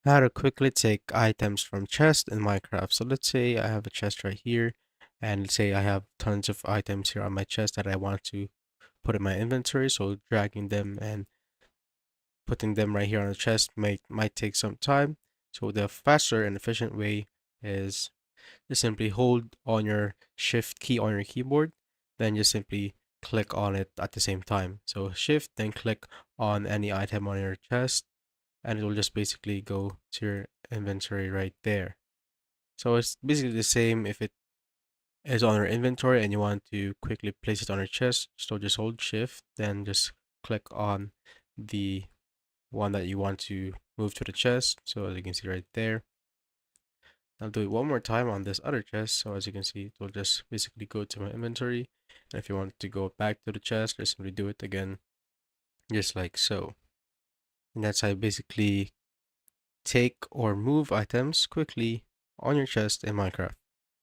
How to quickly take items from chest in Minecraft. So let's say I have a chest right here, and let's say I have tons of items here on my chest that I want to put in my inventory. So dragging them and putting them right here on the chest might take some time. So the faster and efficient way is just simply hold on your shift key on your keyboard, then just simply click on it at the same time. So shift, then click on any item on your chest, and it will just basically go to your inventory right there. So it's basically the same if it is on your inventory and you want to quickly place it on your chest. So just hold shift, then just click on the one that you want to move to the chest. So as you can see right there, I'll do it one more time on this other chest. So as you can see, it will just basically go to my inventory. And if you want to go back to the chest, just simply do it again, just like so. And that's how you basically take or move items quickly on your chest in Minecraft.